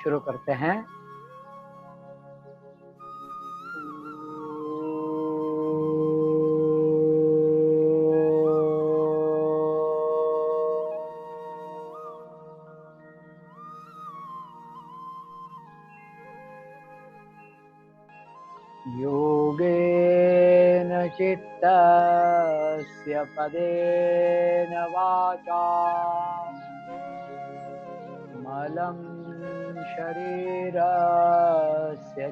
शुरू करते हैं। योगेन चित्तस्य पदेन वाचा मलं शरीरस्य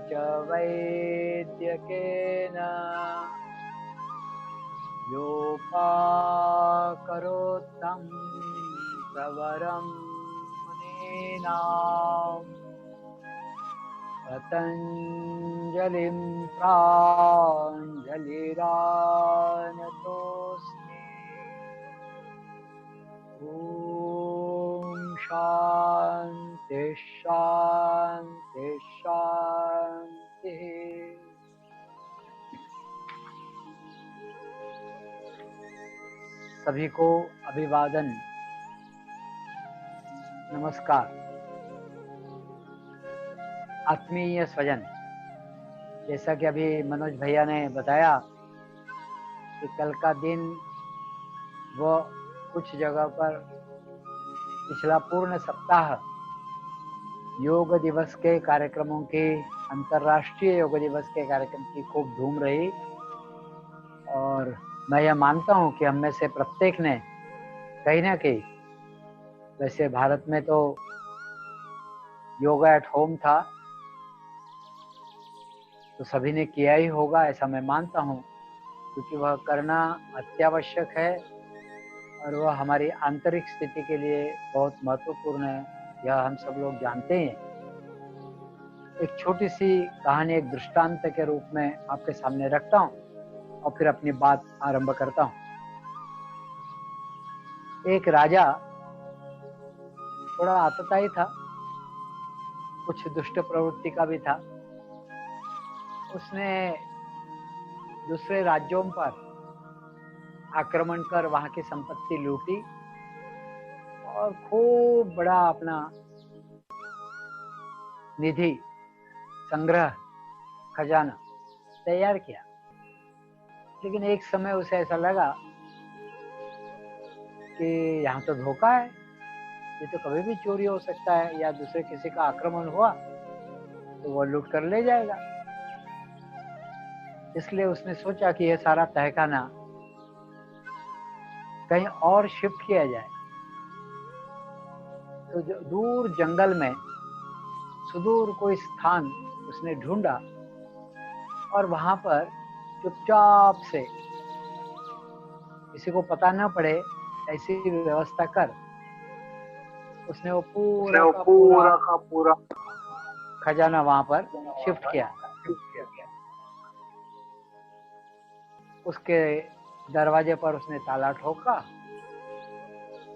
च वैद्यकेन योपाकरोत्तं प्रवरं मुनीनाम् पतञ्जलिं प्राञ्जलिरानतोऽस्मि। ॐ शान्ति शान्ति शान्तिः। सभी को अभिवादन, नमस्कार। आत्मीय स्वजन, जैसा कि अभी मनोज भैया ने बताया कि कल का दिन वो कुछ जगह पर पिछला पूर्ण सप्ताह योग दिवस के कार्यक्रमों की, अंतर्राष्ट्रीय योग दिवस के कार्यक्रम की खूब धूम रही। और मैं यह मानता हूँ कि हम में से प्रत्येक ने कहीं ना कहीं, वैसे भारत में तो योगा एट होम था तो सभी ने किया ही होगा, ऐसा मैं मानता हूँ, क्योंकि वह करना अत्यावश्यक है और वह हमारी आंतरिक स्थिति के लिए बहुत महत्वपूर्ण है, यह हम सब लोग जानते हैं। एक छोटी सी कहानी एक दृष्टांत के रूप में आपके सामने रखता हूँ और फिर अपनी बात आरंभ करता हूँ। एक राजा थोड़ा आतताई था, कुछ दुष्ट प्रवृत्ति का भी था। उसने दूसरे राज्यों पर आक्रमण कर वहां की संपत्ति लूटी और खूब बड़ा अपना निधि संग्रह खजाना तैयार किया। लेकिन एक समय उसे ऐसा लगा कि यहाँ तो धोखा है, ये तो कभी भी चोरी हो सकता है, या दूसरे किसी का आक्रमण हुआ तो वो लूट कर ले जाएगा। इसलिए उसने सोचा कि यह सारा तहखाना कहीं और शिफ्ट किया जाए। तो दूर जंगल में सुदूर कोई स्थान उसने ढूंढा और वहां पर चुपचाप से, किसी को पता न पड़े, ऐसी व्यवस्था कर उसने वो पूरा का पूरा खजाना वहां पर शिफ्ट किया। उसके दरवाजे पर उसने ताला ठोका।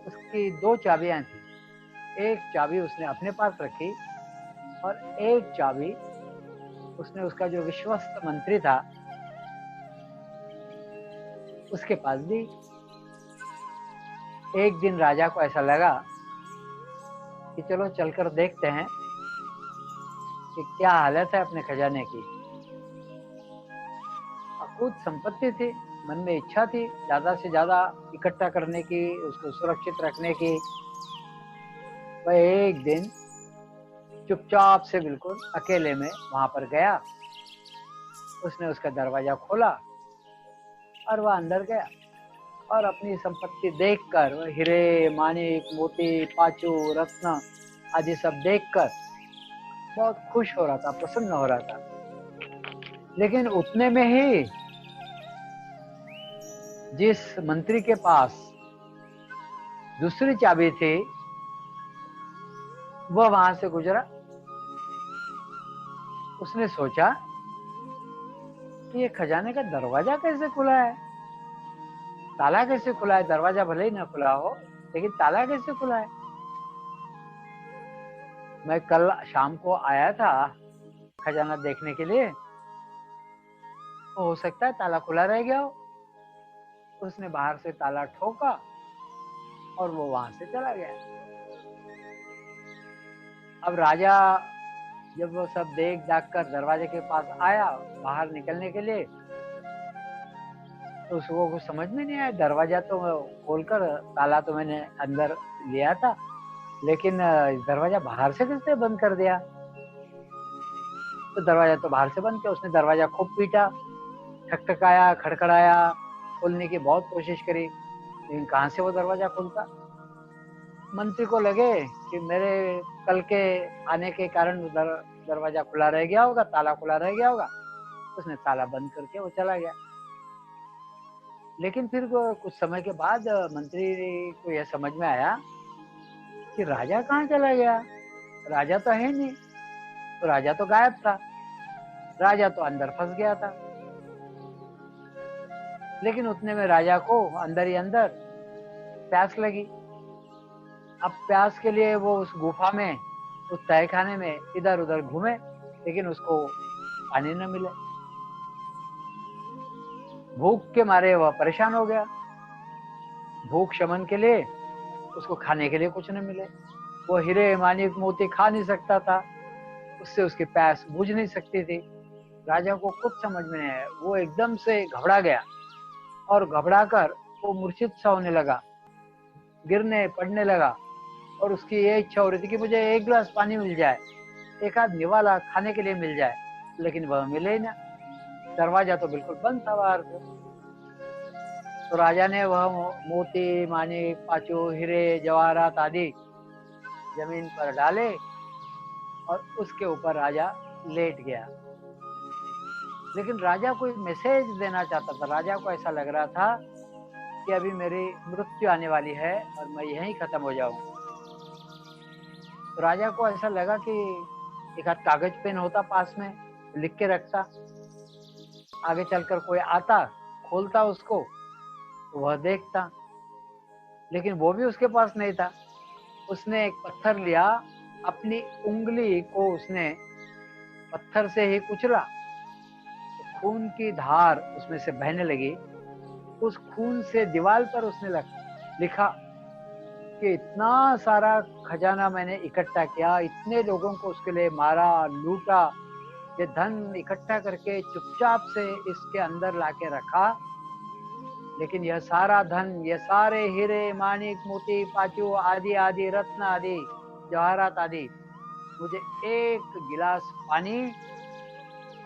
उसकी 2 चाबियां थी, एक चाबी उसने अपने पास रखी और एक चाबी उसने उसका जो विश्वस्त मंत्री था उसके पास दी। एक दिन राजा को ऐसा लगा कि चलो चलकर देखते हैं कि क्या हालत है अपने खजाने की। अकूत संपत्ति थी, मन में इच्छा थी ज्यादा से ज्यादा इकट्ठा करने की, उसको सुरक्षित रखने की। वह एक दिन चुपचाप से बिल्कुल अकेले में वहां पर गया। उसने उसका दरवाजा खोला और वह अंदर गया और अपनी संपत्ति देखकर, वह हीरे माणिक मोती पाचू रत्न आदि सब देखकर बहुत खुश हो रहा था, प्रसन्न हो रहा था। लेकिन उतने में ही जिस मंत्री के पास दूसरी चाबी थी वह वहां से गुजरा। उसने सोचा कि ये खजाने का दरवाजा कैसे खुला है, ताला कैसे खुला है। दरवाजा भले ही ना खुला हो, लेकिन ताला कैसे खुला है। मैं कल शाम को आया था खजाना देखने के लिए, तो हो सकता है ताला खुला रह गया हो। उसने बाहर से ताला ठोका और वो वहां से चला गया। अब राजा जब वो सब देख दाख कर दरवाजे के पास आया बाहर निकलने के लिए, तो उसको कुछ समझ में नहीं आया। दरवाजा तो खोलकर ताला तो मैंने अंदर लिया था, लेकिन दरवाजा बाहर से किसने बंद कर दिया। तो दरवाजा तो बाहर से बंद किया। उसने दरवाजा खूब पीटा, ठकठकाया, खड़खड़ाया, खोलने की बहुत कोशिश करी, लेकिन कहाँ से वो दरवाजा खुलता। मंत्री को लगे कि मेरे कल के आने के कारण दरवाजा खुला रह गया होगा, ताला खुला रह गया होगा। उसने ताला बंद करके वो चला गया। लेकिन फिर कुछ समय के बाद मंत्री को यह समझ में आया कि राजा कहाँ चला गया, राजा तो है नहीं। तो राजा तो गायब था, राजा तो अंदर फंस गया था। लेकिन उतने में राजा को अंदर ही अंदर प्यास लगी। अब प्यास के लिए वो उस गुफा में, उस तहखाने में इधर उधर घूमे, लेकिन उसको पानी न मिले। भूख के मारे वह परेशान हो गया। भूख शमन के लिए उसको खाने के लिए कुछ न मिले। वो हीरे मानिक मोती खा नहीं सकता था, उससे उसकी प्यास बुझ नहीं सकती थी। राजा को कुछ समझ में नहीं आया। वो एकदम से घबरा गया और घबरा कर वो मूर्छित सा होने लगा, गिरने पड़ने लगा। और उसकी ये इच्छा हो रही थी कि मुझे एक गिलास पानी मिल जाए, एक आध निवाला खाने के लिए मिल जाए, लेकिन वह मिले ही ना। दरवाजा तो बिल्कुल बंद था बाहर से। तो राजा ने वह मोती मानिक पाचू हीरे जवाहरात आदि जमीन पर डाले और उसके ऊपर राजा लेट गया। लेकिन राजा कोई मैसेज देना चाहता था। राजा को ऐसा लग रहा था कि अभी मेरी मृत्यु आने वाली है और मैं यहीं खत्म हो जाऊंगा। तो राजा को ऐसा लगा कि एक आध कागज पेन होता पास में, लिख के रखता, आगे चलकर कोई आता, खोलता उसको तो वह देखता। लेकिन वो भी उसके पास नहीं था। उसने एक पत्थर लिया, अपनी उंगली को उसने पत्थर से ही कुचला, तो खून की धार उसमें से बहने लगी। उस खून से दीवार पर उसने लिखा कि इतना सारा खजाना मैंने इकट्ठा किया, इतने लोगों को उसके लिए मारा, लूटा, ये धन इकट्ठा करके चुपचाप से इसके अंदर लाके रखा, लेकिन यह सारा धन, ये सारे हीरे मानिक मोती पाचू आदि आदि रत्न आदि जवाहरात आदि मुझे एक गिलास पानी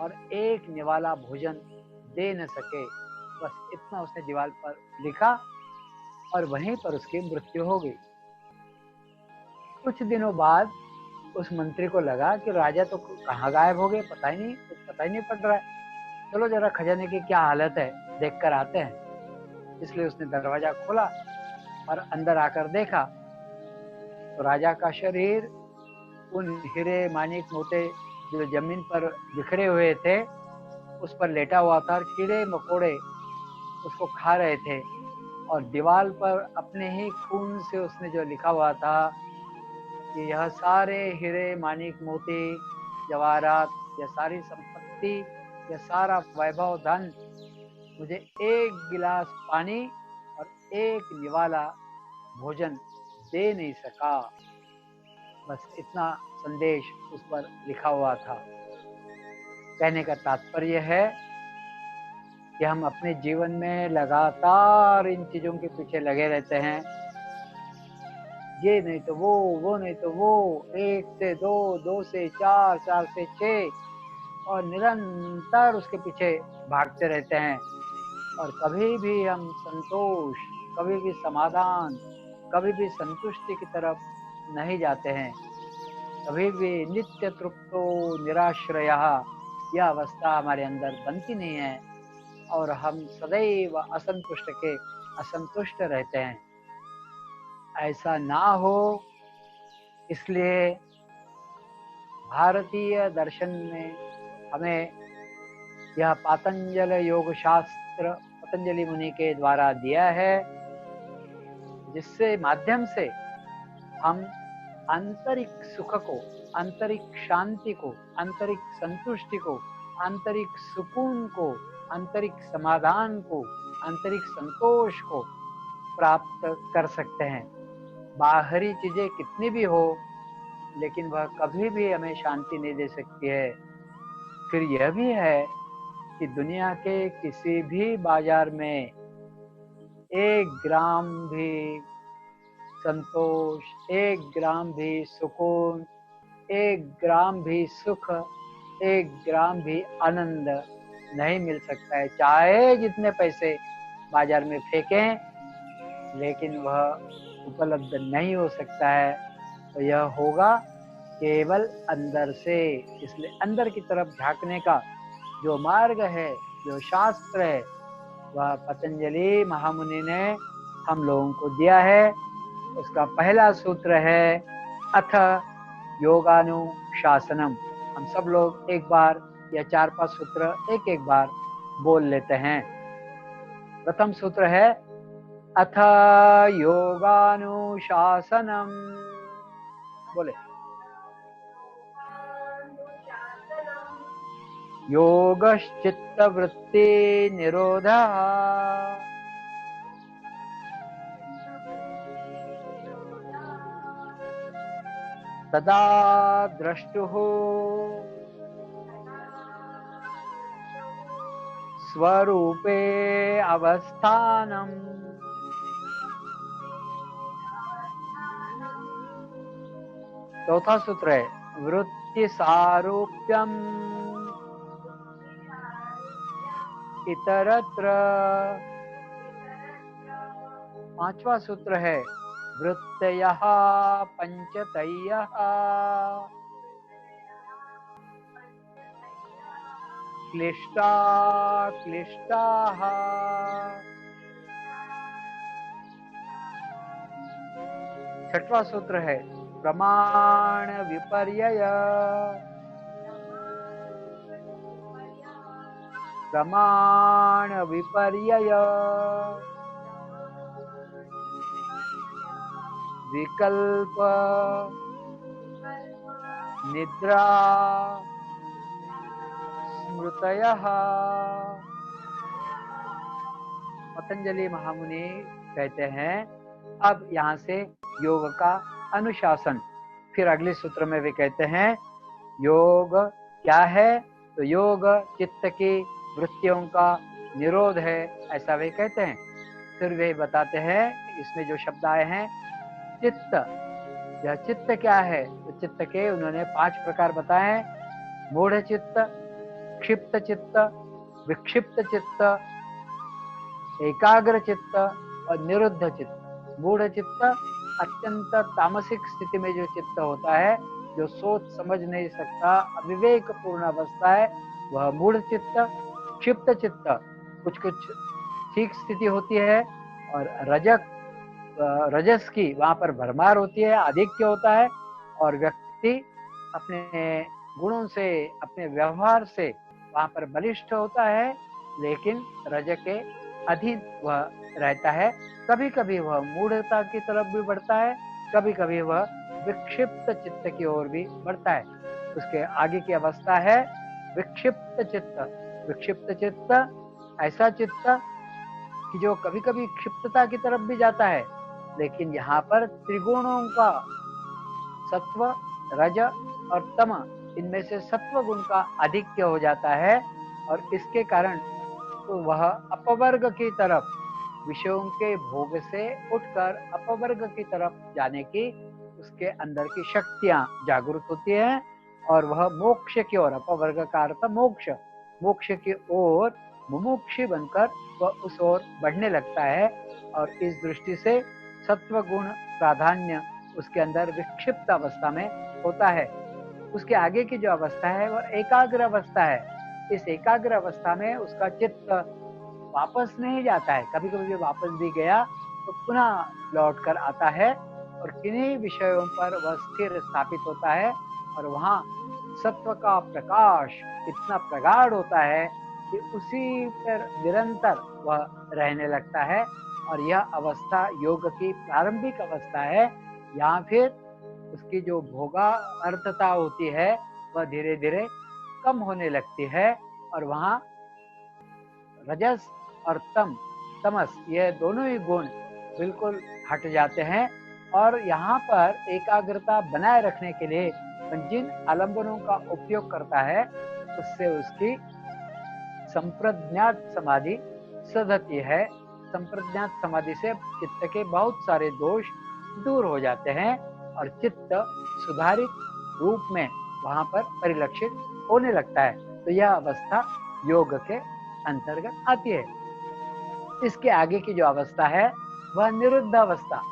और एक निवाला भोजन दे न सके। बस इतना उसने दीवार पर लिखा और वहीं पर उसकी मृत्यु हो गई। कुछ दिनों बाद उस मंत्री को लगा कि राजा तो कहाँ गायब हो गए, पता ही नहीं, कुछ पता ही नहीं पड़ रहा है। चलो जरा खजाने की क्या हालत है देख कर आते हैं। इसलिए उसने दरवाजा खोला और अंदर आकर देखा तो राजा का शरीर उन हीरे मानिक मोते जो जमीन पर बिखरे हुए थे उस पर लेटा हुआ था, और कीड़े मकोड़े उसको खा रहे थे। और दीवार पर अपने ही खून से उसने जो लिखा हुआ था कि यह सारे हीरे मानिक मोती जवाहरात, यह सारी संपत्ति, यह सारा वैभव धन मुझे एक गिलास पानी और एक निवाला भोजन दे नहीं सका। बस इतना संदेश उस पर लिखा हुआ था। कहने का तात्पर्य है कि हम अपने जीवन में लगातार इन चीजों के पीछे लगे रहते हैं। ये नहीं तो वो नहीं तो वो, एक से दो, दो से चार, चार से छह, और निरंतर उसके पीछे भागते रहते हैं। और कभी भी हम संतोष, कभी भी समाधान, कभी भी संतुष्टि की तरफ नहीं जाते हैं। कभी भी नित्य तृप्तो निराश्रयः यह अवस्था हमारे अंदर बनती नहीं है और हम सदैव असंतुष्ट रहते हैं। ऐसा ना हो, इसलिए भारतीय दर्शन में हमें यह पातंजल योग शास्त्र पतंजलि मुनि के द्वारा दिया है, जिससे माध्यम से हम आंतरिक सुख को, आंतरिक शांति को, आंतरिक संतुष्टि को, आंतरिक सुकून को, आंतरिक समाधान को, आंतरिक संतोष को प्राप्त कर सकते हैं। बाहरी चीजें कितनी भी हो, लेकिन वह कभी भी हमें शांति नहीं दे सकती है। फिर यह भी है कि दुनिया के किसी भी बाजार में 1 ग्राम भी संतोष, 1 ग्राम भी सुकून, 1 ग्राम भी सुख, 1 ग्राम भी आनंद नहीं मिल सकता है। चाहे जितने पैसे बाजार में फेंकें, लेकिन वह उपलब्ध नहीं हो सकता है। तो यह होगा केवल अंदर से। इसलिए अंदर की तरफ झांकने का जो मार्ग है, जो शास्त्र है, वह पतंजलि महामुनि ने हम लोगों को दिया है। उसका पहला सूत्र है अथ योगानुशासनम। हम सब लोग एक बार या 4-5 सूत्र एक एक बार बोल लेते हैं। प्रथम सूत्र है अथ योगानुशासनम। बोले योगश्चित्तवृत्ति निरोधः तदा द्रष्टुः स्वरूपे अवस्थानम्। चौथा सूत्र है वृत्ति सारूप्यम इतरत्र। पांचवा सूत्र है वृत्तयः पंचतयः क्लिष्टा क्लिष्टाः। छठवां सूत्र है प्रमाण विपर्यय। प्रमाण विपर्यय विकल्प निद्रा स्मृतयः। पतंजलि महामुनि कहते हैं अब यहाँ से योग का अनुशासन। फिर अगले सूत्र में वे कहते हैं योग क्या है, तो योग चित्त की वृत्तियों का निरोध है, ऐसा वे कहते हैं। फिर वे बताते हैं इसमें जो शब्द आए हैं चित्त। यह चित्त क्या है, तो चित्त के उन्होंने 5 प्रकार बताए हैं। मूढ़ चित्त, क्षिप्त चित्त, विक्षिप्त चित्त, एकाग्र चित्त और निरुद्ध चित्त। मूढ़ चित्त अत्यंत तामसिक स्थिति में जो चित्त होता है, जो सोच समझ नहीं सकता, अविवेक पूर्ण अवस्था है, वह मूढ़ चित्त। क्षिप्त चित्त कुछ कुछ ठीक स्थिति होती है और रजस की वहां पर भरमार होती है, आधिक्य होता है और व्यक्ति अपने गुणों से, अपने व्यवहार से वहां पर बलिष्ठ होता है, लेकिन रज के अधीन वह रहता है। कभी कभी वह मूढ़ता की तरफ भी बढ़ता है, कभी कभी वह विक्षिप्त चित्त की ओर भी बढ़ता है। उसके आगे की अवस्था है विक्षिप्त चित्त। विक्षिप्त चित्त ऐसा चित्त कि जो कभी कभी क्षिप्तता की तरफ भी जाता है, लेकिन यहाँ पर त्रिगुणों का, सत्व, रज और तम, इनमें से सत्व गुण का आधिक्य हो जाता है और इसके कारण तो वह अपवर्ग की तरफ, विषयों के भोग से उठकर अपवर्ग की तरफ जाने की उसके अंदर की शक्तियां जागृत होती हैं और वह मोक्ष की ओर, अपवर्ग का अर्थ मोक्ष, मोक्ष की ओर मुमुक्षु बनकर वह उस ओर बढ़ने लगता है। और इस दृष्टि से सत्व गुण प्राधान्य उसके अंदर विक्षिप्त अवस्था में होता है। उसके आगे की जो अवस्था है वह एकाग्र अवस्था है। इस एकाग्र अवस्था में उसका चित्त वापस नहीं जाता है, कभी कभी वापस भी गया तो पुनः लौट कर आता है और किन्हीं विषयों पर वह स्थिर स्थापित होता है और वहां सत्व का प्रकाश इतना प्रगाढ़ होता है कि उसी पर निरंतर वह रहने लगता है। और यह अवस्था योग की प्रारंभिक अवस्था है। यहाँ फिर उसकी जो भोगा अर्थता होती है वह धीरे धीरे कम होने लगती है और वहाँ रजस और तमस, ये दोनों ही गुण बिल्कुल हट जाते हैं और यहाँ पर एकाग्रता बनाए रखने के लिए जिन आलंबनों का उपयोग करता है उससे उसकी संप्रज्ञात समाधि सधती है। संप्रज्ञात समाधि से चित्त के बहुत सारे दोष दूर हो जाते हैं और चित्त सुधारित रूप में वहां पर परिलक्षित होने लगता है। तो यह अवस्था योग के अंतर्गत आती है। इसके आगे की जो अवस्था है वह निरुद्ध अवस्था।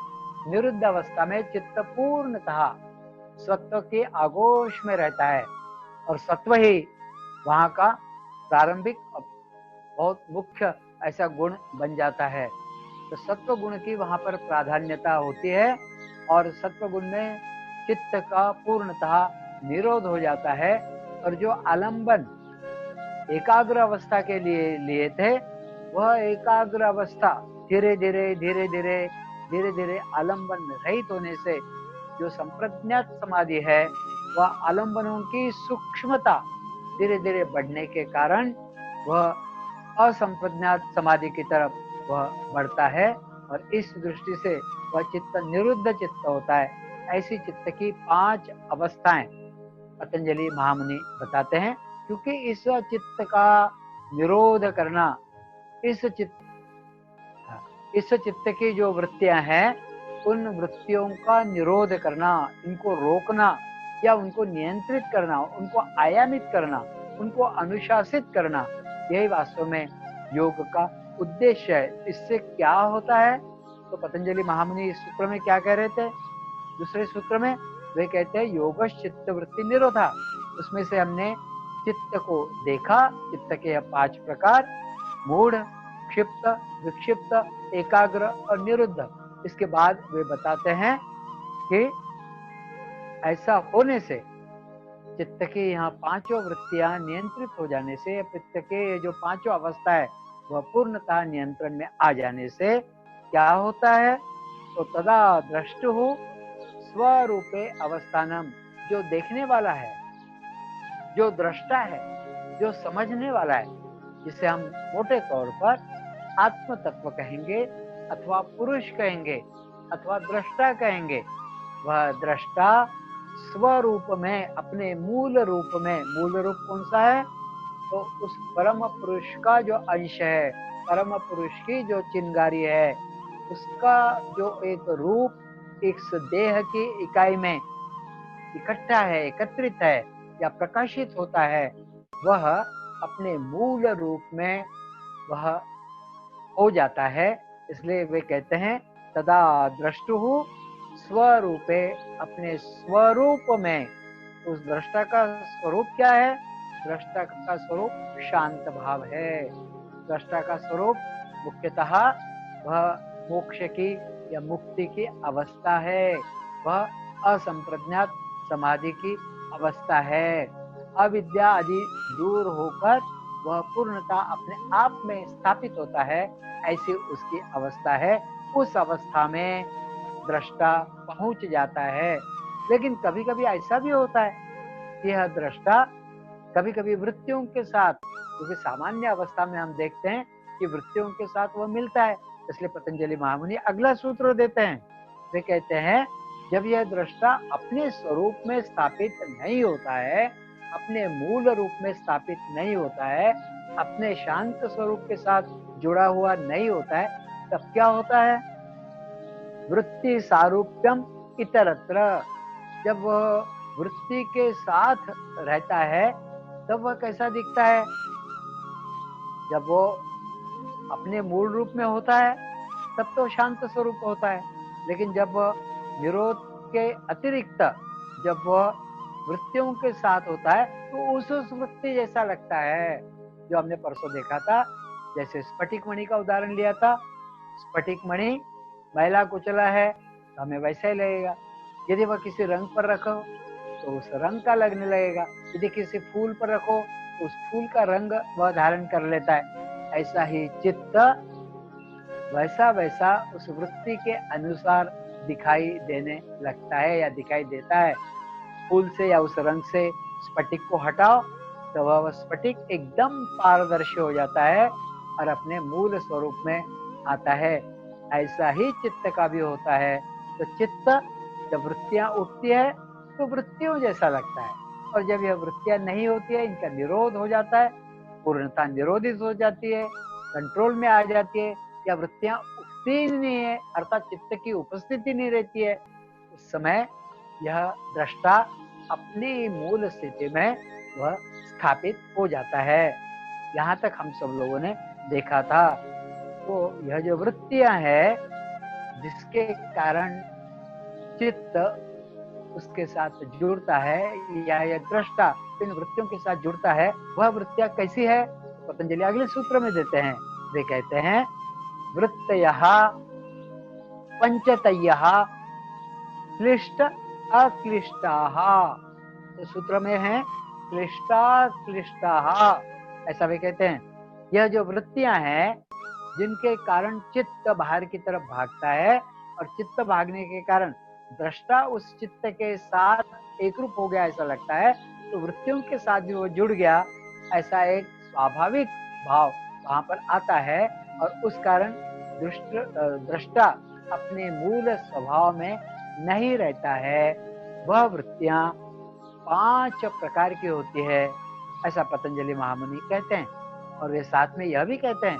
निरुद्ध अवस्था में चित्त पूर्णतः सत्व के आगोश में रहता है और सत्व ही वहां का प्रारंभिक बहुत मुख्य ऐसा गुण बन जाता है। तो सत्व गुण की वहां पर प्राधान्यता होती है और सत्व गुण में चित्त का पूर्णतः निरोध हो जाता है और जो आलंबन एकाग्र अवस्था के लिए लिए थे वह एकाग्र अवस्था धीरे धीरे आलंबन रहित होने से जो संप्रज्ञात समाधि है वह आलंबनों की सूक्ष्मता धीरे धीरे बढ़ने के कारण वह असंप्रज्ञात समाधि की तरफ वह बढ़ता है और इस दृष्टि से वह चित्त निरुद्ध चित्त होता है। ऐसी चित्त की 5 अवस्थाएं पतंजलि महामुनि बताते हैं, क्योंकि इस चित्त का निरोध करना, इस चित्त की जो वृत्तियां हैं उन वृत्तियों का निरोध करना, इनको रोकना या उनको नियंत्रित करना, उनको आयामित करना, उनको अनुशासित करना, यही वास्तव में योग का उद्देश्य है। इससे क्या होता है तो पतंजलि महामुनि इस सूत्र में क्या कह रहे थे, दूसरे सूत्र में वे कहते हैं योग चित्त वृत्ति निरोधा। उसमें से हमने चित्त को देखा, चित्त के 5 प्रकार, मूढ़, क्षिप्त, विक्षिप्त, एकाग्र और निरुद्ध। इसके बाद वे बताते हैं कि ऐसा होने से चित्त की यहाँ 5 वृत्तियां नियंत्रित हो जाने से, चित्त के जो 5 अवस्था है वह पूर्णतः नियंत्रण में आ जाने से क्या होता है तो तदा द्रष्टुः स्वरूपे अवस्थानम, जो देखने वाला है, जो दृष्टा है, जो समझने वाला है, जिसे हम मोटे तौर पर आत्म तत्व कहेंगे अथवा पुरुष कहेंगे अथवा दृष्टा कहेंगे, वह दृष्टा स्वरूप में, अपने मूल रूप में, मूल रूप कौन सा है तो उस परम पुरुष का जो अंश है, परम पुरुष की जो चिंगारी है, उसका जो एक रूप इस देह की इकाई में इकट्ठा है, एकत्रित है या प्रकाशित होता है, वह अपने मूल रूप में वह हो जाता है। इसलिए वे कहते हैं तदा द्रष्टुः स्वरूपे, अपने स्वरूप में। उस दृष्टा का स्वरूप क्या है, दृष्टा का स्वरूप शांत भाव है। दृष्टा का स्वरूप मुख्यतः वह मोक्ष की या मुक्ति की अवस्था है, वह असंप्रज्ञात समाधि की अवस्था है। अविद्या आदि दूर होकर वह पूर्णता अपने आप में स्थापित होता है, ऐसी उसकी अवस्था है। उस अवस्था में दृष्टा पहुंच जाता है। लेकिन कभी कभी ऐसा भी होता है कि यह दृष्टा कभी कभी वृत्तियों के साथ, क्योंकि सामान्य अवस्था में हम देखते हैं कि वृत्तियों के साथ वह मिलता है, इसलिए पतंजलि महामुनि अगला सूत्र देते हैं। वे कहते हैं जब यह दृष्टा अपने स्वरूप में स्थापित नहीं होता है, अपने मूल रूप में स्थापित नहीं होता है, अपने शांत स्वरूप के साथ जुड़ा हुआ नहीं होता है, तब क्या होता है वृत्ति सारूप्यम इतरत्र। जब वह वृत्ति के साथ रहता है तब वह कैसा दिखता है, जब वो अपने मूल रूप में होता है तब तो शांत स्वरूप होता है, लेकिन जब वह निरोध के अतिरिक्त जब वह वृत्तियों के साथ होता है तो उस वृत्ति जैसा लगता है, जो हमने परसों देखा था। जैसे स्फटिक मणि का उदाहरण लिया था, स्फटिक मणि मैला कुचला है तो हमें वैसा ही लगेगा, यदि वह किसी रंग पर रखो तो उस रंग का लगने लगेगा, यदि किसी फूल पर रखो तो उस फूल का रंग वह धारण कर लेता है। ऐसा ही चित्त वैसा वैसा उस वृत्ति के अनुसार दिखाई देने लगता है या दिखाई देता है। फूल से या उस रंग से स्फटिक को हटाओ तो वह स्फटिक एकदम पारदर्शी हो जाता है और अपने मूल स्वरूप में आता है। ऐसा ही चित्त का भी होता है। तो चित्त जब वृत्तियां उठती है तो वृत्तियों जैसा लगता है, और जब यह वृत्तियां नहीं होती है, इनका निरोध हो जाता है, पूर्णता निरोधित हो जाती है, कंट्रोल में आ जाती है, या वृत्तियां उठती ही नहीं है, अर्थात चित्त की उपस्थिति नहीं रहती है, उस समय यह दृष्टा अपनी मूल स्थिति में वह स्थापित हो जाता है। यहाँ तक हम सब लोगों ने देखा था। तो यह जो वृत्तियां है, जिसके कारण चित्त उसके साथ जुड़ता है, या यह दृष्टा इन वृत्तियों के साथ जुड़ता है, वह वृत्तियां कैसी है? पतंजलि अगले सूत्र में देते हैं। वे कहते हैं वृत्तयः पंचतयः क्लिष्ट अक्लिष्टाः। तो सूत्र में है क्लिष्टा क्लिष्टाः, ऐसा वे कहते हैं। यह जो वृत्तियां हैं जिनके कारण चित्त बाहर की तरफ भागता है, और चित्त भागने के कारण दृष्टा उस चित्त के साथ एक रूप हो गया ऐसा लगता है, तो वृत्तियों के साथ जो वो जुड़ गया, ऐसा एक स्वाभाविक भाव वहां पर आता है, और उस कारण दृष्टा अपने मूल स्वभाव में नहीं रहता है। वह वृत्तियां 5 प्रकार की होती है, ऐसा पतंजलि महामुनि कहते हैं। और वे साथ में यह भी कहते हैं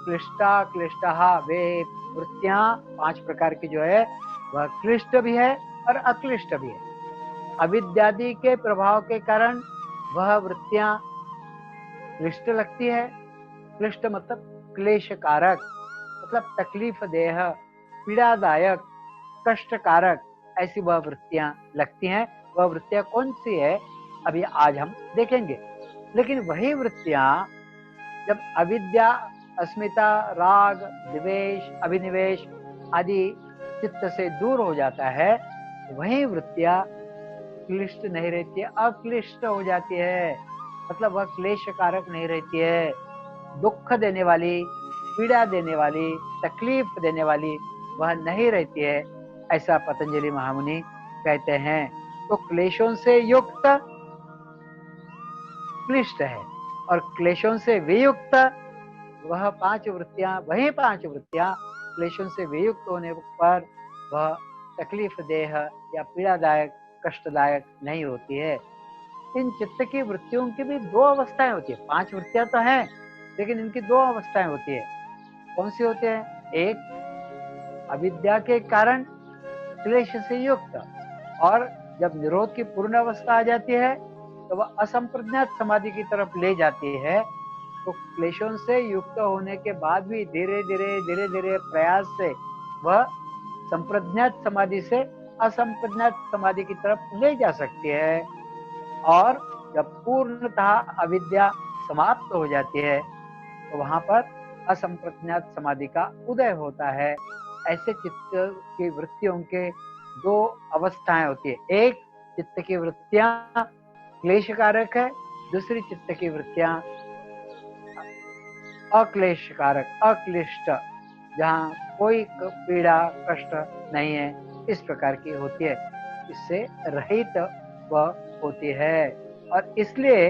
क्लिष्टा क्लिष्टः, वे वृत्तियां 5 प्रकार की जो है वह क्लिष्ट भी है और अक्लिष्ट भी है। अविद्यादि के प्रभाव के कारण वह वृत्तियां क्लिष्ट लगती है। क्लिष्ट मतलब क्लेश कारक, मतलब तकलीफ देह, पीड़ादायक, कष्टकारक, ऐसी वह वृत्तियां लगती हैं। वह वृत्तियां कौन सी है, अभी आज हम देखेंगे। लेकिन वही वृत्तियां जब अविद्या, अस्मिता, राग, द्वेष, अभिनिवेश आदि चित्त से दूर हो जाता है, वही वृत्तियां क्लिष्ट नहीं रहती है, अक्लिष्ट हो जाती है। मतलब वह क्लेश कारक नहीं रहती है, दुख देने वाली, पीड़ा देने वाली, तकलीफ देने वाली वह नहीं रहती है, ऐसा पतंजलि महामुनि कहते हैं। तो क्लेशों से युक्त क्लिष्ट है, और क्लेशों से वियुक्त वह 5 वृत्तियां, वही 5 वृत्तियां क्लेशों से वियुक्त होने पर वह तकलीफ देह या पीड़ादायक, कष्टदायक नहीं होती है। इन चित्त की वृत्तियों की भी 2 अवस्थाएं होती है। 5 वृत्तियां तो हैं, लेकिन इनकी 2 अवस्थाएं होती है। कौन सी होती है? एक, अविद्या के कारण क्लेश से युक्त, और जब निरोध की पूर्ण अवस्था आ जाती है तो वह असंप्रज्ञात समाधि की तरफ ले जाती है। तो क्लेशों से युक्त होने के बाद भी धीरे धीरे प्रयास से वह संप्रज्ञात समाधि से असंप्रज्ञात समाधि की तरफ ले जा सकती है। और जब पूर्णतः अविद्या समाप्त हो जाती है तो वहां पर असंप्रज्ञात समाधि का उदय होता है। ऐसे चित्त की वृत्तियों के 2 अवस्थाएं होती है। एक, चित्त की वृत्तियां क्लेश कारक है, दूसरी चित्त की वृत्तियां अक्लेश कारक, अक्लिष्ट, जहाँ कोई पीड़ा कष्ट नहीं है, इस प्रकार की होती है, इससे रहित वह होती है। और इसलिए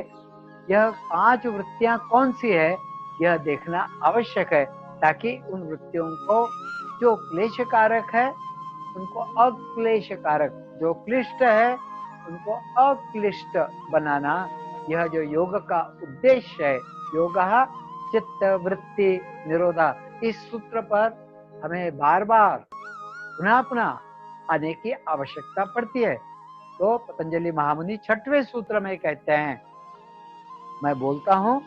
यह 5 वृत्तियां कौन सी है, यह देखना आवश्यक है, ताकि उन वृत्तियों को जो क्लेश कारक है उनको अक्लेश कारक, जो क्लिष्ट है उनको अक्लिष्ट बनाना, यह जो योग का उद्देश्य है। योग चित्त वृत्ति निरोधा, इस सूत्र पर हमें बार बार पुनः पुनः आने की आवश्यकता पड़ती है। तो पतंजलि महामुनि 6वें सूत्र में कहते हैं, मैं बोलता हूं,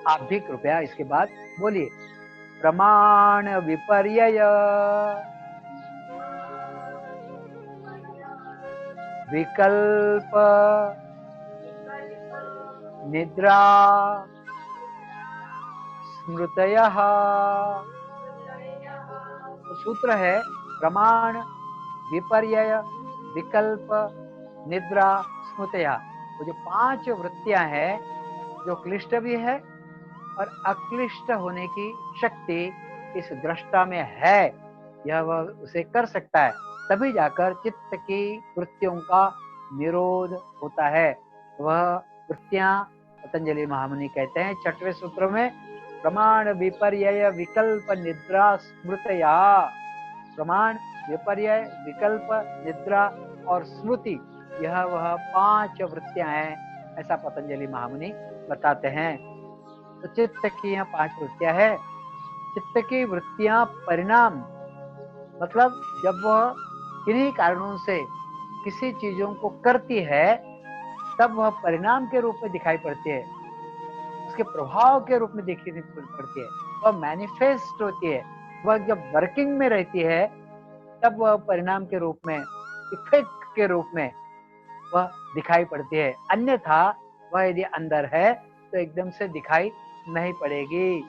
आप भी कृपया इसके बाद बोलिए। प्रमाण विपर्यय विकल्प निद्रा स्मृतयः। तो सूत्र है प्रमाण, विपर्यय, विकल्प, निद्रा, स्मृतयः। वो जो 5 वृत्तियां हैं, जो क्लिष्ट भी है और अक्लिष्ट होने की शक्ति इस दृष्टा में है, यह वह उसे कर सकता है, तभी जाकर चित्त की वृत्तियों का निरोध होता है। वह वृत्तियां पतंजलि महामुनि कहते हैं 6वें सूत्र में, प्रमाण विपर्यय विकल्प निद्रा स्मृतया। प्रमाण विपर्य, विकल्प, निद्रा और स्मृति, यह वह 5 वृत्तियां हैं, ऐसा पतंजलि महामुनि बताते हैं। तो चित्त की यह 5 वृत्तियां है। चित्त की वृत्तियां परिणाम, मतलब जब वह किन्हीं कारणों से किसी चीजों को करती है, तब वह परिणाम के रूप में दिखाई पड़ती है, उसके प्रभाव के रूप में दिखी पड़ती है, वह मैनिफेस्ट होती है। वह जब वर्किंग में रहती है, तब वह परिणाम के रूप में, इफेक्ट के रूप में वह दिखाई पड़ती है। अन्यथा वह यदि अंदर है तो एकदम से दिखाई नहीं पड़ेगी।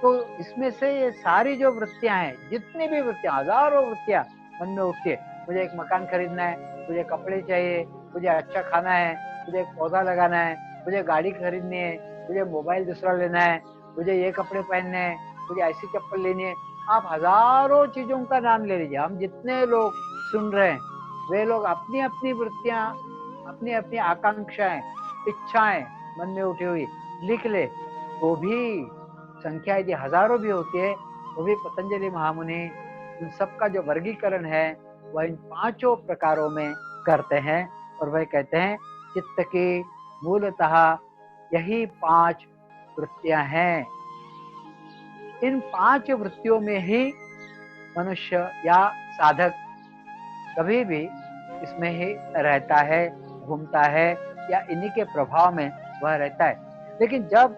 तो इसमें से ये सारी जो वृत्तियां हैं, जितनी भी वृत्तियां, हजारों वृत्तियां मन में उठती है, मुझे एक मकान खरीदना है, मुझे कपड़े चाहिए, मुझे अच्छा खाना है, मुझे एक पौधा लगाना है, मुझे गाड़ी खरीदनी है, मुझे मोबाइल दूसरा लेना है, मुझे ये कपड़े पहनने हैं, मुझे ऐसी चप्पल लेनी है। आप हजारों चीजों का नाम ले लीजिए। हम जितने लोग सुन रहे हैं, वे लोग अपनी अपनी वृत्तियां, अपनी अपनी आकांक्षाएं, इच्छाएं मन में उठी हुई लिख ले, तो भी संख्या यदि हजारों भी होती है, तो भी पतंजलि महामुनि उन सबका जो वर्गीकरण है वह इन 5 प्रकारों में करते हैं। और वह कहते हैं चित्त की मूलतः यही 5 वृत्तियां हैं। इन 5 वृत्तियों में ही मनुष्य या साधक कभी भी इसमें ही रहता है, घूमता है, या इन्हीं के प्रभाव में वह रहता है। लेकिन जब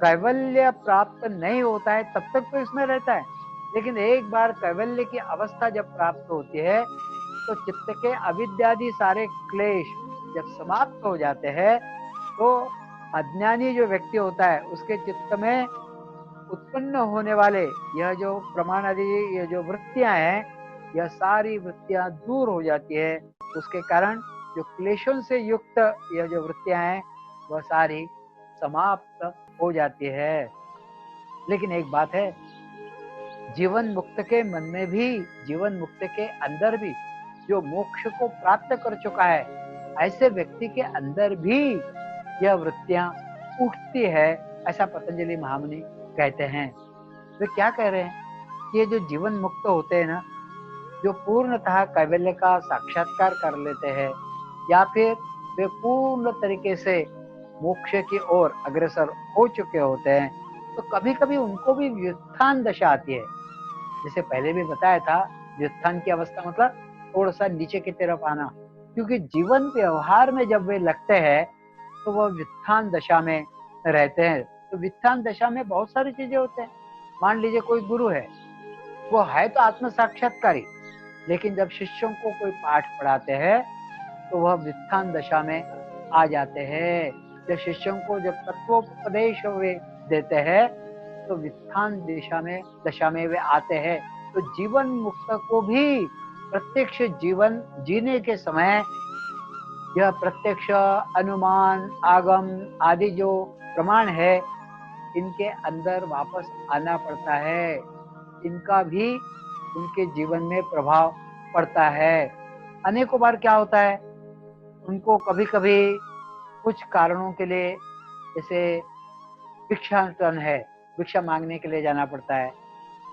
कैवल्य प्राप्त नहीं होता है, तब तक तो इसमें रहता है। लेकिन एक बार कैवल्य की अवस्था जब प्राप्त होती है, तो चित्त के अविद्यादि सारे क्लेश जब समाप्त हो जाते हैं, तो अज्ञानी जो व्यक्ति होता है, उसके चित्त में उत्पन्न होने वाले यह जो प्रमाण आदि, ये जो वृत्तियां हैं, यह सारी वृत्तियां दूर हो जाती है। उसके कारण जो क्लेशों से युक्त यह जो वृत्तियां हैं, वह सारी समाप्त हो जाती है। लेकिन एक बात है, जीवन मुक्त के मन में भी, जीवन मुक्त के अंदर भी जो मोक्ष को प्राप्त कर चुका है, ऐसे व्यक्ति के अंदर भी यह वृत्तियां उठती है, ऐसा पतंजलि महामुनि कहते हैं। वे क्या कह रहे हैं? ये जो जीवन मुक्त होते हैं ना, जो पूर्णतः कैवल्य का साक्षात्कार कर लेते हैं, या फिर वे पूर्ण तरीके से मोक्ष की ओर अग्रसर हो चुके होते हैं, तो कभी कभी उनको भी व्युत्थान दशा आती है। जैसे पहले भी बताया था, व्युत्थान की अवस्था मतलब थोड़ा सा नीचे की तरफ आना। क्योंकि जीवन व्यवहार में जब वे लगते हैं, तो वह व्युत्थान दशा में रहते हैं। तो व्युत्थान दशा में बहुत सारी चीजें होते हैं। मान लीजिए कोई गुरु है, वो है तो आत्म साक्षात्कारी, लेकिन जब शिष्यों को कोई पाठ पढ़ाते हैं, तो वह व्युत्थान दशा में आ जाते हैं। जब शिष्यों को जब तत्वोपदेश वे देते हैं, तो व्युत्थान दशा में वे आते हैं। तो जीवन मुक्त को भी प्रत्यक्ष जीवन जीने के समय यह प्रत्यक्ष, अनुमान, आगम आदि जो प्रमाण है, इनके अंदर वापस आना पड़ता है। इनका भी उनके जीवन में प्रभाव पड़ता है। अनेकों बार क्या होता है, उनको कभी कभी कुछ कारणों के लिए, जैसे भिक्षाटन है, भिक्षा मांगने के लिए जाना पड़ता है।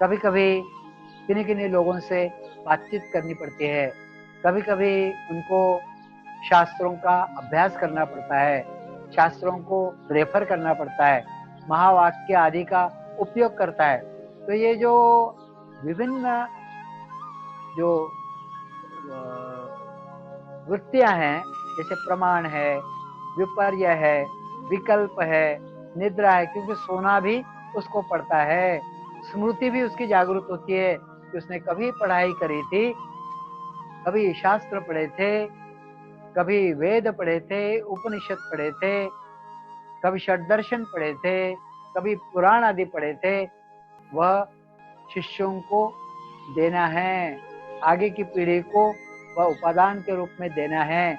कभी कभी किन्हीं किन्हीं लोगों से बातचीत करनी पड़ती है। कभी कभी उनको शास्त्रों का अभ्यास करना पड़ता है, शास्त्रों को रेफर करना पड़ता है, महावाक्य आदि का उपयोग करता है। तो ये जो विभिन्न जो वृत्तियां हैं, जैसे प्रमाण है, विपर्य है, विकल्प है, निद्रा है, क्योंकि सोना भी उसको पड़ता है, स्मृति भी उसकी जागृत होती है कि उसने कभी पढ़ाई करी थी, कभी शास्त्र पढ़े थे, कभी वेद पढ़े थे, उपनिषद पढ़े थे, कभी षड्दर्शन पढ़े थे, कभी पुराण आदि पढ़े थे। वह शिष्यों को देना है, आगे की पीढ़ी को वह उपादान के रूप में देना है।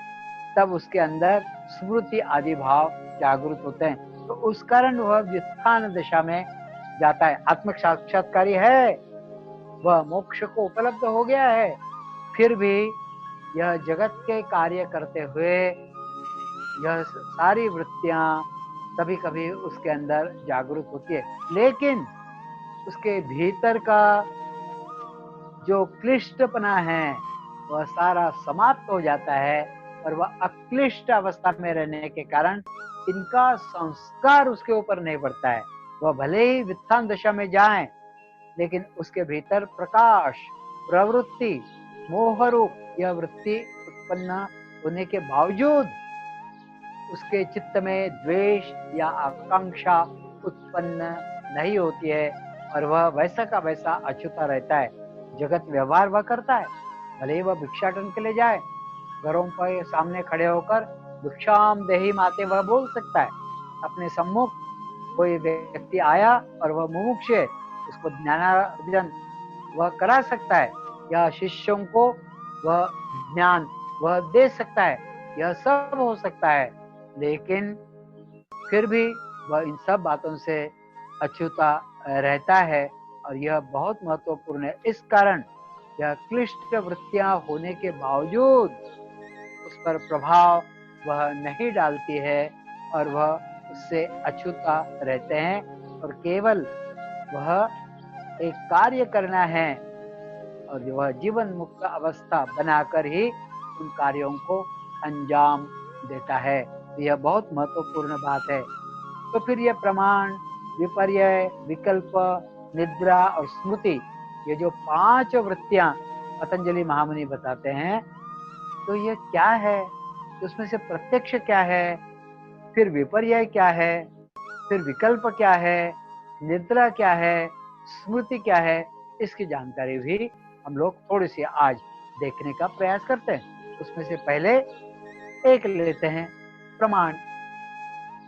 तब उसके अंदर स्मृति आदि भाव जागृत होते हैं, तो उस कारण वह व्युत्थान दशा में जाता है। आत्म साक्षात्कारी है, वह मोक्ष को उपलब्ध हो गया है, फिर भी यह जगत के कार्य करते हुए यह सारी वृत्तियां कभी कभी उसके अंदर जागृत होती है। लेकिन उसके भीतर का जो क्लिष्टपना है वह सारा समाप्त हो जाता है और वह अक्लिष्ट अवस्था में रहने के कारण इनका संस्कार उसके ऊपर नहीं पड़ता है। वह भले ही वित्थान दशा में जाए, लेकिन उसके भीतर प्रकाश, प्रवृत्ति, मोह रूप यह वृत्ति उत्पन्न होने के बावजूद उसके चित्त में द्वेष या आकांक्षा उत्पन्न नहीं होती है और वह वैसा का वैसा अछूता रहता है। जगत व्यवहार वह करता है, भले ही वह भिक्षाटन के लिए जाए, घरों पर सामने खड़े होकर भिक्षाम देही माते वह बोल सकता है। अपने सम्मुख कोई व्यक्ति आया और वह मुमुक्ष है, उसको ज्ञानार्जन वह करा सकता है, या शिष्यों को वह ज्ञान वह दे सकता है, यह सब हो सकता है। लेकिन फिर भी वह इन सब बातों से अछूता रहता है और यह बहुत महत्वपूर्ण है। इस कारण यह क्लिष्ट वृत्तियां होने के बावजूद उस पर प्रभाव वह नहीं डालती है और वह उससे अछूता रहते हैं और केवल वह एक कार्य करना है और वह जीवन मुक्त अवस्था बनाकर ही उन कार्यों को अंजाम देता है। यह बहुत महत्वपूर्ण बात है। तो फिर यह प्रमाण, विपर्य, विकल्प, निद्रा और स्मृति, ये जो 5 वृत्तियां पतंजलि महामुनि बताते हैं, तो ये क्या है, उसमें से प्रत्यक्ष क्या है, फिर विपर्य क्या है, फिर विकल्प क्या है, निद्रा क्या है, स्मृति क्या है, इसकी जानकारी भी हम लोग थोड़ी सी आज देखने का प्रयास करते हैं। उसमें से पहले एक लेते हैं प्रमाण।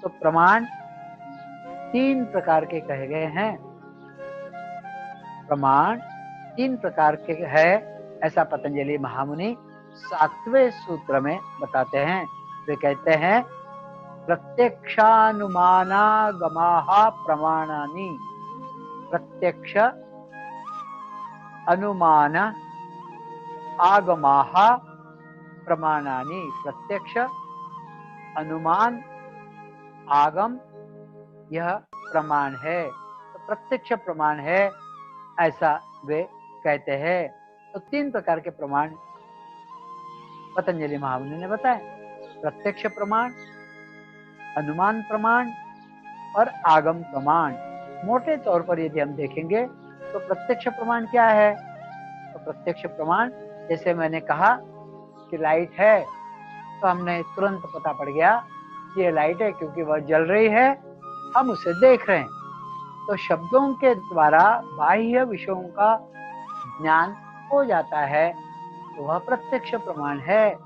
तो प्रमाण 3 प्रकार के कहे गए हैं। प्रमाण 3 प्रकार के है, ऐसा पतंजलि महामुनि 7वें सूत्र में बताते हैं। वे कहते हैं प्रत्यक्षानुमानागमाः प्रमाणानि। प्रत्यक्ष अनुमान आगमाः प्रमाणानि। प्रत्यक्ष, अनुमान, आगम यह प्रमाण है। तो प्रत्यक्ष प्रमाण है, ऐसा वे कहते हैं। तो 3 प्रकार के प्रमाण पतंजलि महामुनि ने बताए। प्रत्यक्ष प्रमाण, अनुमान प्रमाण और आगम प्रमाण। मोटे तौर पर यदि हम देखेंगे तो प्रत्यक्ष प्रमाण क्या है? तो प्रत्यक्ष प्रमाण, जैसे मैंने कहा कि लाइट है, तो हमने तुरंत पता पड़ गया कि ये लाइट है क्योंकि वह जल रही है, हम उसे देख रहे हैं। तो शब्दों के द्वारा बाह्य विषयों का ज्ञान हो जाता है, तो वह प्रत्यक्ष प्रमाण है।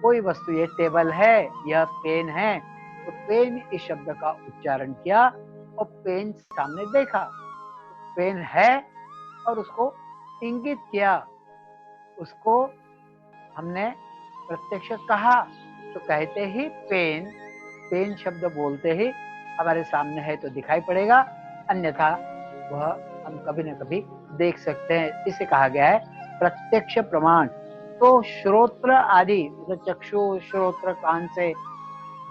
कोई वस्तु, ये टेबल है, यह पेन है, तो पेन इस शब्द का उच्चारण किया और पेन सामने देखा, पेन है और उसको इंगित किया, उसको हमने प्रत्यक्ष कहा। तो कहते ही पेन, पेन शब्द बोलते ही हमारे सामने है तो दिखाई पड़ेगा, अन्यथा वह हम कभी न कभी देख सकते हैं। इसे कहा गया है प्रत्यक्ष प्रमाण। तो श्रोत्र आदि, मतलब चक्षु, श्रोत्र, कान से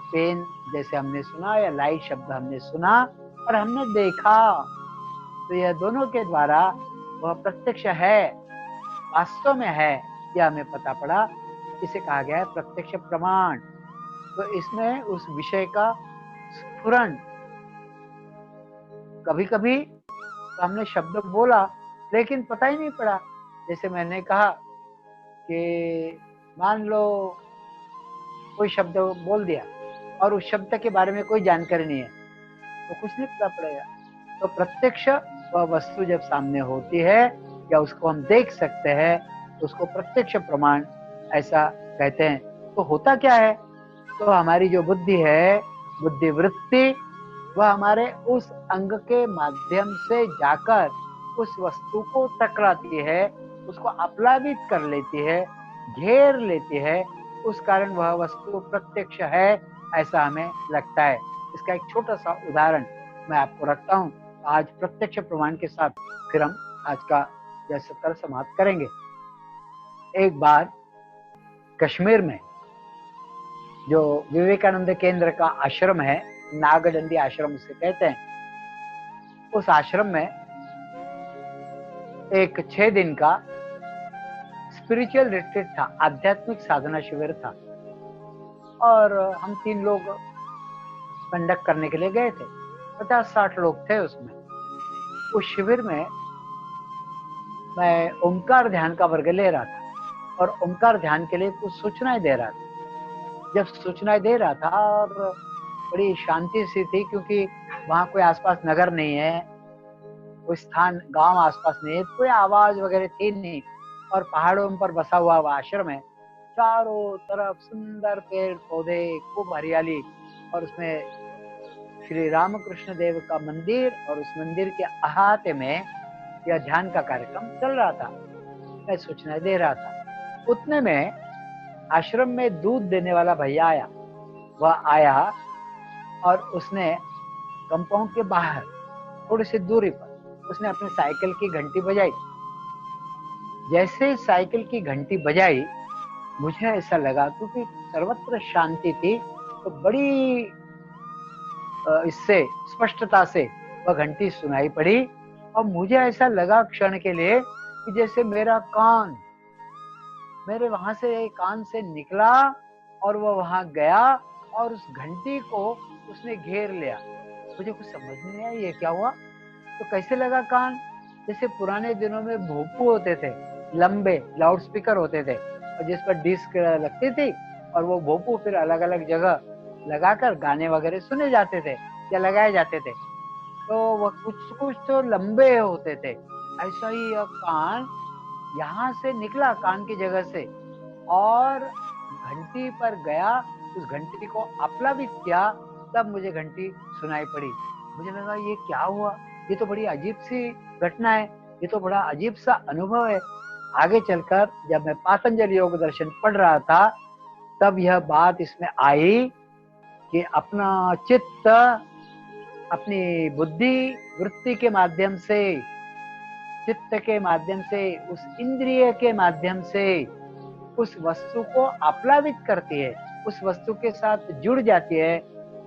पेन जैसे हमने सुना या लाइट शब्द हमने सुना और हमने देखा, तो यह दोनों के द्वारा वह प्रत्यक्ष है, वास्तव में है, यह हमें पता पड़ा। इसे कहा गया है प्रत्यक्ष प्रमाण। तो इसमें उस विषय का स्फुरण, कभी कभी तो हमने शब्द बोला लेकिन पता ही नहीं पड़ा। जैसे मैंने कहा कि मान लो कोई शब्द बोल दिया और उस शब्द के बारे में कोई जानकारी नहीं है, तो कुछ नहीं पता पड़ेगा। तो प्रत्यक्ष वह वस्तु जब सामने होती है या उसको हम देख सकते हैं, तो उसको प्रत्यक्ष प्रमाण ऐसा कहते हैं। तो होता क्या है? तो हमारी जो बुद्धि है, बुद्धि वृत्ति, वह हमारे उस अंग के माध्यम से जाकर उस वस्तु को टकराती है, उसको आप्लावित कर लेती है, घेर लेती है। उस कारण वह वस्तु प्रत्यक्ष है ऐसा हमें लगता है। इसका एक छोटा सा उदाहरण मैं आपको रखता हूँ। आज प्रत्यक्ष प्रमाण के साथ फिर हम आज का यह सत्र समाप्त करेंगे। एक बार कश्मीर में जो विवेकानंद केंद्र का आश्रम है, नागदंडी आश्रम उसे कहते हैं, उस आश्रम में एक 6 दिन का स्पिरिचुअल रिट्रीट था, आध्यात्मिक साधना शिविर था, और हम 3 लोग कंडक्ट करने के लिए गए थे। 50-60 लोग थे उसमें। उस शिविर में मैं ओमकार ध्यान का वर्ग ले रहा था और ओमकार ध्यान के लिए कुछ सूचनाएं दे रहा था। जब सूचनाएं दे रहा था और बड़ी शांति सी थी, क्योंकि वहां कोई आसपास नगर नहीं है, कोई स्थान गांव आसपास नहीं है, कोई आवाज वगैरह थी नहीं, और पहाड़ों पर बसा हुआ आश्रम है। चारों तरफ सुंदर पेड़ पौधे, खूब हरियाली, और उसमें श्री रामकृष्ण देव का मंदिर, और उस मंदिर के अहाते में यह ध्यान का कार्यक्रम चल रहा था। मैं सूचना दे रहा था। उतने में आश्रम में दूध देने वाला भैया आया। वह आया और उसने कंपाउंड के बाहर थोड़ी सी दूरी पर उसने अपनी साइकिल की घंटी बजाई। जैसे साइकिल की घंटी बजाई, मुझे ऐसा लगा, क्योंकि सर्वत्र शांति थी, तो बड़ी इससे स्पष्टता से वह घंटी सुनाई पड़ी, और मुझे ऐसा लगा क्षण के लिए कि जैसे मेरा कान मेरे वहां से कान से निकला और वह वहां गया और उस घंटी को उसने घेर लिया। मुझे कुछ समझ नहीं आया ये क्या हुआ। तो कैसे लगा कान, जैसे पुराने दिनों में भोंपू होते थे, लंबे लाउड स्पीकर होते थे, और जिस पर डिस्क लगती थी, और वो भोंपू फिर अलग अलग जगह लगाकर गाने वगैरह सुने जाते थे या लगाए जाते थे। तो वह कुछ कुछ तो लंबे होते थे। ऐसा ही यह कान यहाँ से निकला, कान की जगह से, और घंटी पर गया, उस घंटी को आप्लावित किया। तब मुझे घंटी सुनाई पड़ी। मुझे लगा ये क्या हुआ, ये तो बड़ी अजीब सी घटना है, ये तो बड़ा अजीब सा अनुभव है। आगे चलकर जब मैं पातंजलि योग दर्शन पढ़ रहा था, तब यह बात इसमें आई कि अपना चित्त अपनी बुद्धि वृत्ति के माध्यम से, चित्त के माध्यम से, उस इंद्रिय के माध्यम से उस वस्तु को आप्लावित करती है, उस वस्तु के साथ जुड़ जाती है,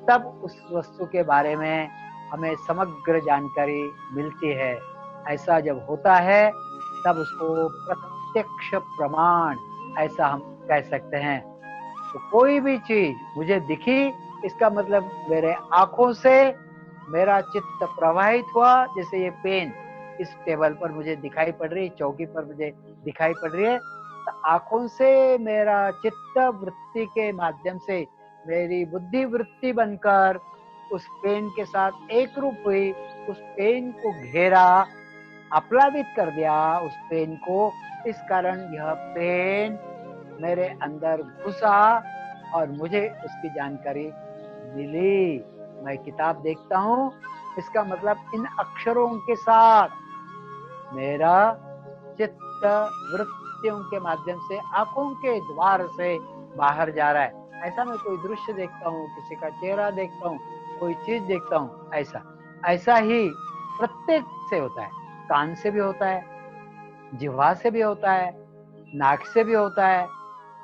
तब उस वस्तु के बारे में हमें समग्र जानकारी मिलती है। ऐसा जब होता है तब उसको प्रत्यक्ष प्रमाण ऐसा हम कह सकते हैं। तो कोई भी चीज मुझे दिखी, इसका मतलब मेरे आंखों से मेरा चित्त प्रवाहित हुआ। जैसे ये पेन इस टेबल पर मुझे दिखाई पड़ रही है, चौकी पर मुझे दिखाई पड़ रही है, तो आंखों से मेरा चित्त वृत्ति के माध्यम से मेरी बुद्धि वृत्ति बनकर उस पेन के साथ एक रूप हुई, उस पेन को घेरा, आप्लावित कर दिया उस पेन को। इस कारण यह पेन मेरे अंदर घुसा और मुझे उसकी जानकारी मिली। मैं किताब देखता हूँ, इसका मतलब इन अक्षरों के साथ मेरा चित्त वृत्तियों के माध्यम से आंखों के द्वार से बाहर जा रहा है। ऐसा मैं कोई दृश्य देखता हूँ, किसी का चेहरा देखता हूँ, कोई चीज देखता हूँ, ऐसा ऐसा ही प्रत्येक से होता है। कान से भी होता है, जिह्वा से भी होता है, नाक से भी होता है,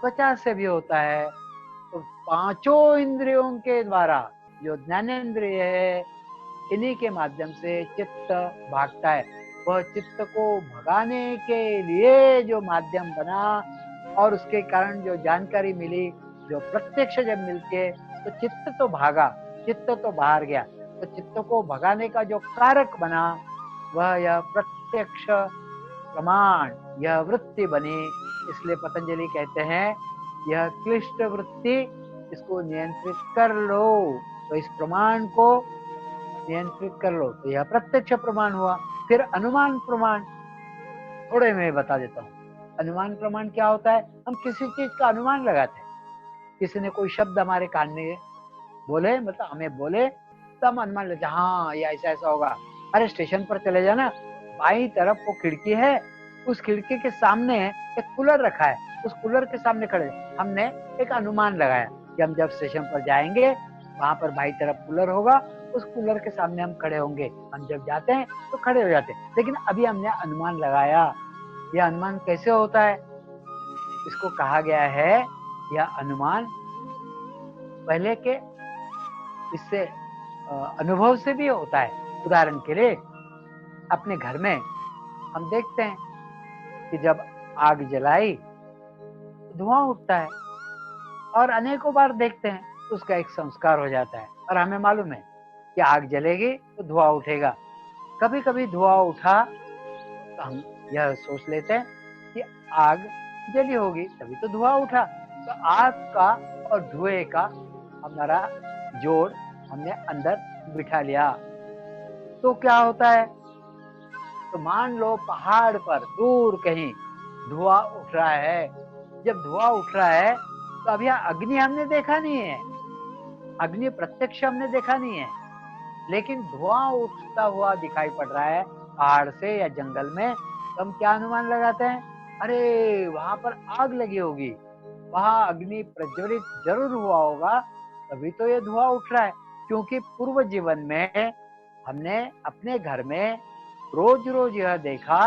त्वचा से भी होता है। तो पांचों इंद्रियों के द्वारा जो ज्ञानेंद्रिय है, इन्हीं के माध्यम से चित्त भागता है। वह चित्त को भगाने के लिए जो माध्यम बना और उसके कारण जो जानकारी मिली, जो प्रत्यक्ष जब मिलती है, तो चित्त तो भागा, चित्त तो बाहर गया। तो चित्त को भगाने का जो कारक बना, वह यह प्रत्यक्ष प्रमाण, यह वृत्ति बनी। इसलिए पतंजलि कहते हैं यह क्लिष्ट वृत्ति, इसको नियंत्रित कर लो। तो इस प्रमाण को नियंत्रित कर लो, तो यह प्रत्यक्ष प्रमाण हुआ। फिर अनुमान प्रमाण थोड़े मैं बता देता हूँ। अनुमान प्रमाण क्या होता है, हम किसी चीज का अनुमान लगाते हैं। किसी ने कोई शब्द हमारे कान में बोले, मतलब हमें बोले, तो हम अनुमान लेते हैं, हाँ ये ऐसा ऐसा होगा। अरे स्टेशन पर चले जाना, बाई तरफ वो खिड़की है, उस खिड़की के सामने एक कूलर रखा है, उस कूलर के सामने खड़े हमने एक अनुमान लगाया कि हम जब स्टेशन पर जाएंगे, वहां पर बाई तरफ कूलर होगा, उस कूलर के सामने हम खड़े होंगे। हम जब जाते हैं तो खड़े हो जाते हैं, लेकिन अभी हमने अनुमान लगाया। यह अनुमान कैसे होता है, इसको कहा गया है, यह अनुमान पहले के इससे अनुभव से भी होता है। उदाहरण के लिए अपने घर में हम देखते हैं कि जब आग जलाई तो धुआं उठता है, और अनेकों बार देखते हैं तो उसका एक संस्कार हो जाता है, और हमें मालूम है कि आग जलेगी तो धुआं उठेगा। कभी कभी धुआं उठा तो हम यह सोच लेते हैं कि आग जली होगी तभी तो धुआं उठा। तो आग का और धुएं का हमारा जोड़ हमने अंदर बिठा लिया। तो क्या होता है, तो मान लो पहाड़ पर दूर कहीं धुआं उठ रहा है। जब धुआं उठ रहा है तो अभी अग्नि हमने देखा नहीं है, अग्नि प्रत्यक्ष हमने देखा नहीं है, लेकिन धुआं उठता हुआ दिखाई पड़ रहा है पहाड़ से या जंगल में। तो हम क्या अनुमान लगाते हैं, अरे वहां पर आग लगी होगी, वहां अग्नि प्रज्वलित जरूर हुआ होगा, तभी तो ये धुआं उठ रहा है। क्योंकि पूर्व जीवन में हमने अपने घर में रोज रोज यह देखा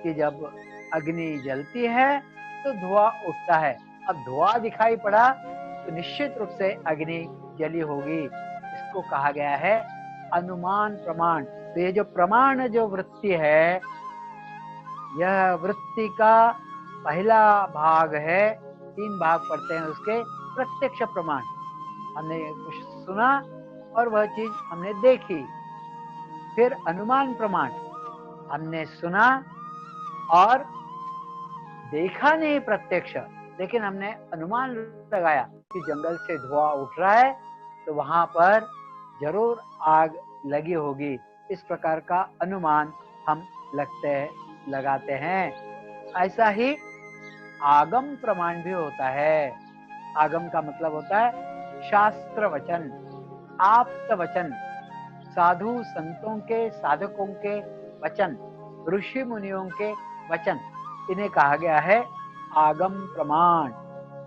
कि जब अग्नि जलती है तो धुआं उठता है। अब धुआं दिखाई पड़ा तो निश्चित रूप से अग्नि जली होगी। इसको कहा गया है अनुमान प्रमाण। तो ये जो प्रमाण जो वृत्ति है, यह वृत्ति का पहला भाग है। 3 भाग पढ़ते हैं उसके। प्रत्यक्ष प्रमाण, हमने कुछ सुना और वह चीज हमने देखी। फिर अनुमान प्रमाण, हमने सुना और देखा नहीं प्रत्यक्ष, लेकिन हमने अनुमान लगाया कि जंगल से धुआं उठ रहा है तो वहां पर जरूर आग लगी होगी। इस प्रकार का अनुमान हम लगाते हैं। ऐसा ही आगम प्रमाण भी होता है। आगम का मतलब होता है शास्त्र वचन, आप्त वचन, साधु संतों के, साधकों के वचन, ऋषि मुनियों के वचन, इन्हें कहा गया है आगम प्रमाण।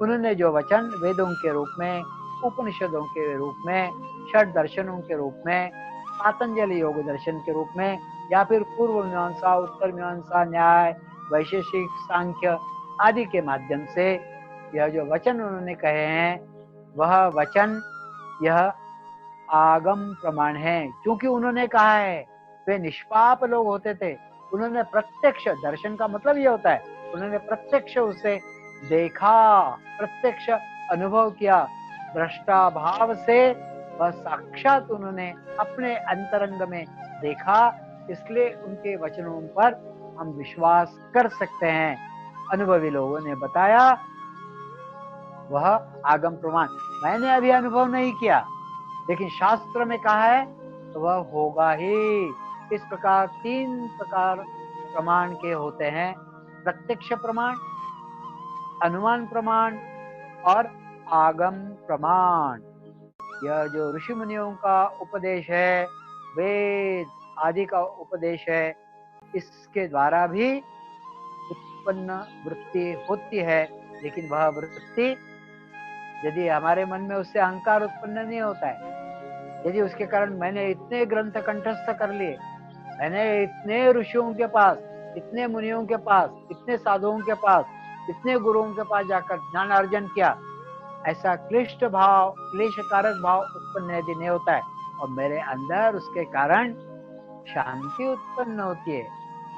उन्होंने जो वचन वेदों के रूप में, उपनिषदों के रूप में, षड दर्शनों के रूप में, पातंजलि योग दर्शन के रूप में, या फिर पूर्व मीमांसा, उत्तर मीमांसा, न्याय, वैशेषिक, सांख्य आदि के माध्यम से यह जो वचन उन्होंने कहे हैं, वह वचन यह आगम प्रमाण है। क्योंकि उन्होंने कहा है, वे निष्पाप लोग होते थे, उन्होंने प्रत्यक्ष, दर्शन का मतलब ये होता है उन्होंने प्रत्यक्ष उसे देखा, प्रत्यक्ष अनुभव किया, दृष्टा भाव से वह साक्षात उन्होंने अपने अंतरंग में देखा। इसलिए उनके वचनों पर हम विश्वास कर सकते हैं। अनुभवी लोगों ने बताया, वह आगम प्रमाण। मैंने अभी अनुभव नहीं किया, लेकिन शास्त्र में कहा है तो वह होगा ही। इस प्रकार 3 प्रकार प्रमाण के होते हैं, प्रत्यक्ष प्रमाण, अनुमान प्रमाण और आगम प्रमाण। यह जो ऋषि मुनियों का उपदेश है, वेद आदि का उपदेश है, इसके द्वारा भी उत्पन्न वृत्ति होती है। लेकिन वह वृत्ति यदि हमारे मन में उससे अहंकार उत्पन्न नहीं होता है, यदि उसके कारण मैंने इतने ग्रंथ कंठस्थ कर लिए, मैंने इतने ऋषियों के पास, इतने मुनियों के पास, इतने साधुओं के पास, इतने गुरुओं के पास जाकर ज्ञान अर्जन किया, ऐसा क्लिष्ट भाव, क्लेश कारक भाव उत्पन्न यदि नहीं होता है और मेरे अंदर उसके कारण शांति उत्पन्न होती है,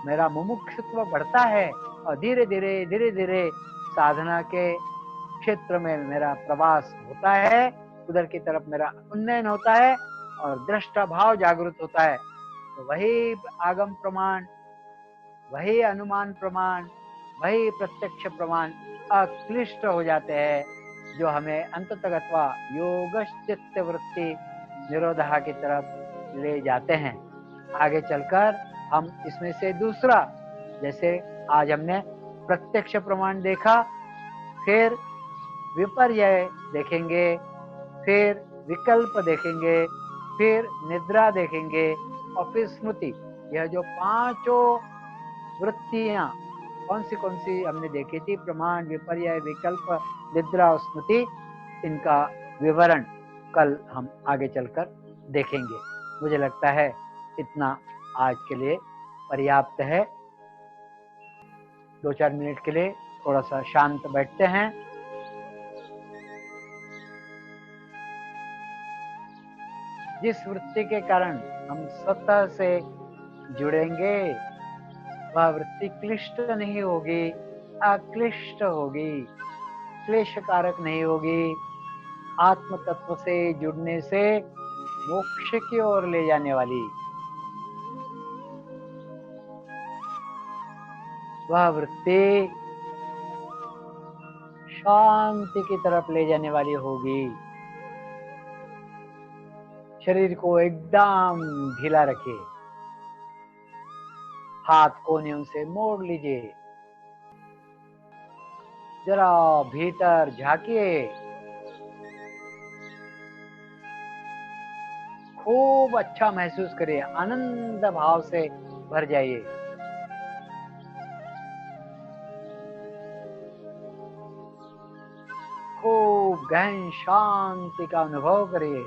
मेरा मुमुक्षुत्व बढ़ता है और धीरे धीरे साधना के क्षेत्र में मेरा प्रवास होता है, उधर की तरफ मेरा उन्नयन होता है और दृष्टा भाव जागृत होता है, तो वही आगम प्रमाण, वही अनुमान प्रमाण, वही प्रत्यक्ष प्रमाण अक्लिष्ट हो जाते हैं, जो हमें अंततगत्वा योगश्चित्त वृत्ति निरोधा की तरफ ले जाते हैं। आगे चलकर हम इसमें से दूसरा, जैसे आज हमने प्रत्यक्ष प्रमाण देखा, फिर विपर्यय देखेंगे, फिर विकल्प देखेंगे, फिर निद्रा देखेंगे और फिर स्मृति। यह जो पांचों वृत्तियां कौन सी हमने देखी थी, प्रमाण, विपर्यय, विकल्प, निद्रा और स्मृति, इनका विवरण कल हम आगे चलकर देखेंगे। मुझे लगता है इतना आज के लिए पर्याप्त है। 2-4 मिनट के लिए थोड़ा सा शांत बैठते हैं। जिस वृत्ति के कारण हम स्वतः से जुड़ेंगे, वह वृत्ति क्लिष्ट नहीं होगी, अक्लिष्ट होगी, क्लेशकारक नहीं होगी। आत्म तत्व से जुड़ने से मोक्ष की ओर ले जाने वाली वह वृत्ति शांति की तरफ ले जाने वाली होगी। शरीर को एकदम ढीला रखिए, हाथ कोहनियों से मोड़ लीजिए, जरा भीतर झांकिए, खूब अच्छा महसूस करिए, आनंद भाव से भर जाइए। खूब गहन शांति का अनुभव करिए।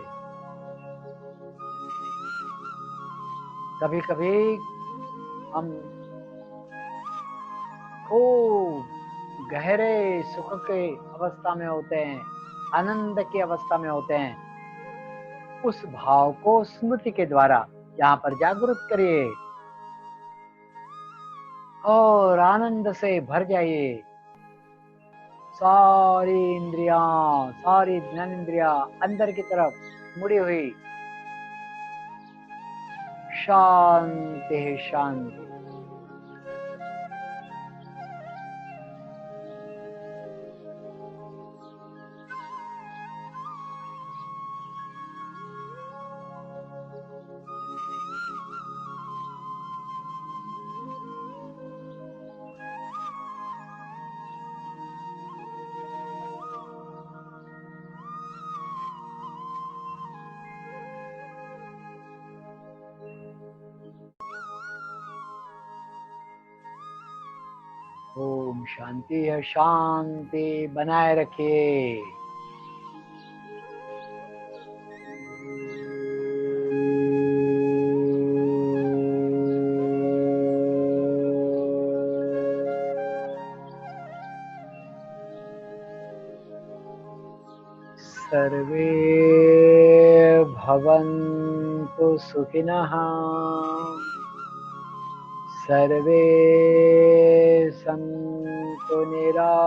कभी कभी हम खूब गहरे सुख के अवस्था में होते हैं, आनंद की अवस्था में होते हैं। उस भाव को स्मृति के द्वारा यहाँ पर जागृत करिए और आनंद से भर जाइए। सारी इंद्रियां, सारी ज्ञानेंद्रियां अंदर की तरफ मुड़ी हुई, शांति है शांति। ओम शांति है शांति बनाए रखिए। सर्वे भवन्तु सुखिनः, सर्वे सन्तु निरामयाः,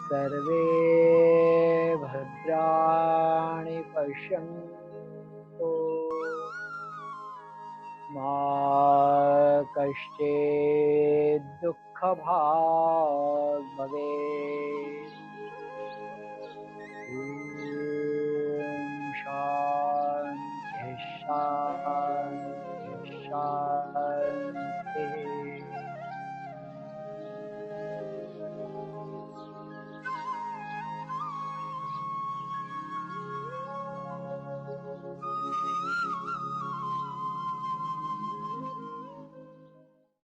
सर्वे भद्राणि पश्यन्तु, मा कश्चित् दुःखभाग् भवेत्। ॐ शान्ति शान्ति शान्ति।